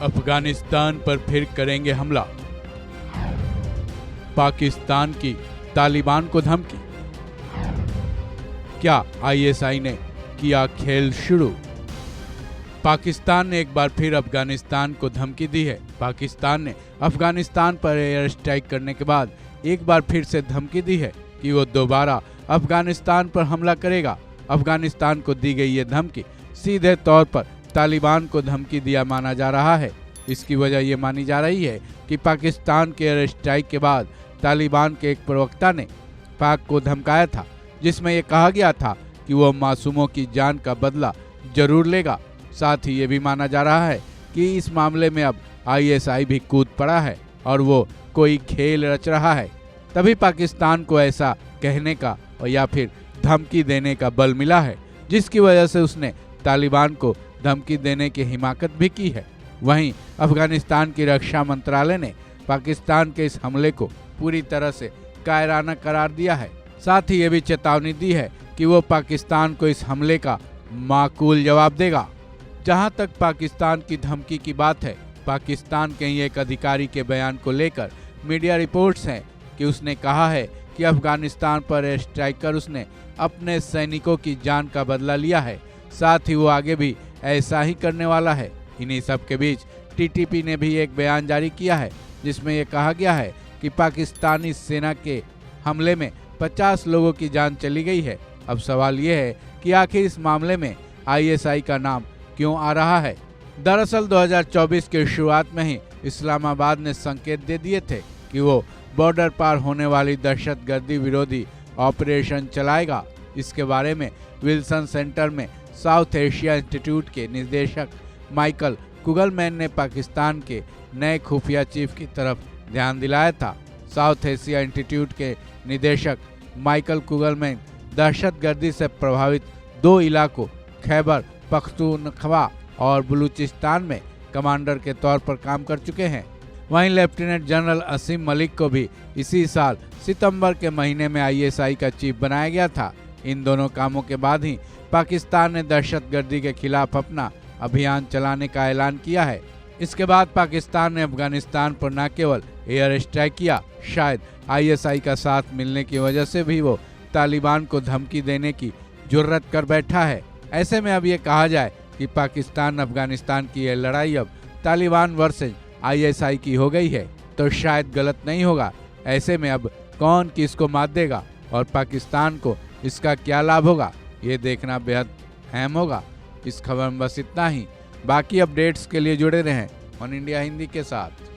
अफगानिस्तान पर फिर करेंगे हमला। पाकिस्तान की तालिबान को धमकी। क्या आईएसआई ने किया खेल शुरू? पाकिस्तान ने एक बार फिर अफगानिस्तान को धमकी दी है। पाकिस्तान ने अफगानिस्तान पर एयर स्ट्राइक करने के बाद एक बार फिर से धमकी दी है कि वो दोबारा अफगानिस्तान पर हमला करेगा। अफगानिस्तान को दी गई ये धमकी सीधे तौर पर तालिबान को धमकी दिया माना जा रहा है। इसकी वजह ये मानी जा रही है कि पाकिस्तान के एयर स्ट्राइक के बाद तालिबान के एक प्रवक्ता ने पाक को धमकाया था, जिसमें यह कहा गया था कि वो मासूमों की जान का बदला जरूर लेगा। साथ ही ये भी माना जा रहा है कि इस मामले में अब आईएसआई भी कूद पड़ा है और वो कोई खेल रच रहा है। तभी पाकिस्तान को ऐसा कहने का और या फिर धमकी देने का बल मिला है, जिसकी वजह से उसने तालिबान को धमकी देने की हिमाकत भी की है। वहीं अफगानिस्तान की रक्षा मंत्रालय ने पाकिस्तान के इस हमले को पूरी तरह से कायराना करार दिया है। साथ ही ये भी चेतावनी दी है कि वो पाकिस्तान को इस हमले का माकूल जवाब देगा। जहां तक पाकिस्तान की धमकी की बात है, पाकिस्तान के ही एक अधिकारी के बयान को लेकर मीडिया रिपोर्ट्स हैं कि उसने कहा है कि अफगानिस्तान पर एयर स्ट्राइक कर उसने अपने सैनिकों की जान का बदला लिया है। साथ ही वो आगे भी ऐसा ही करने वाला है। इन्हीं सब के बीच टीटीपी ने भी एक बयान जारी किया है, जिसमें यह कहा गया है कि पाकिस्तानी सेना के हमले में 50 लोगों की जान चली गई है। अब सवाल ये है कि आखिर इस मामले में आईएसआई का नाम क्यों आ रहा है। दरअसल 2024 के शुरुआत में ही इस्लामाबाद ने संकेत दे दिए थे कि वो बॉर्डर पार होने वाली दहशतगर्दी विरोधी ऑपरेशन चलाएगा। इसके बारे में विल्सन सेंटर में साउथ एशिया इंस्टीट्यूट के निदेशक माइकल कुगलमैन ने पाकिस्तान के नए खुफिया चीफ की तरफ ध्यान दिलाया था। साउथ एशिया इंस्टीट्यूट के निदेशक माइकल कुगलमैन दहशतगर्दी से प्रभावित 2 इलाकों खैबर पख्तूनख्वा और बलूचिस्तान में कमांडर के तौर पर काम कर चुके हैं। वहीं लेफ्टिनेंट जनरल असीम मलिक को भी इसी साल सितंबर के महीने में आईएसआई का चीफ बनाया गया था। इन दोनों कामों के बाद ही पाकिस्तान ने दहशतगर्दी के खिलाफ अपना अभियान चलाने का ऐलान किया है। इसके बाद पाकिस्तान ने अफगानिस्तान पर न केवल एयर स्ट्राइक किया, शायद आईएसआई का साथ मिलने की वजह से भी वो तालिबान को धमकी देने की जुर्रत कर बैठा है। ऐसे में अब ये कहा जाए कि पाकिस्तान अफगानिस्तान की यह लड़ाई अब तालिबान वर्सेज आईएसआई की हो गई है, तो शायद गलत नहीं होगा। ऐसे में अब कौन किसको मात देगा और पाकिस्तान को इसका क्या लाभ होगा, ये देखना बेहद अहम होगा। इस खबर में बस इतना ही। बाकी अपडेट्स के लिए जुड़े रहें वन इंडिया हिंदी के साथ।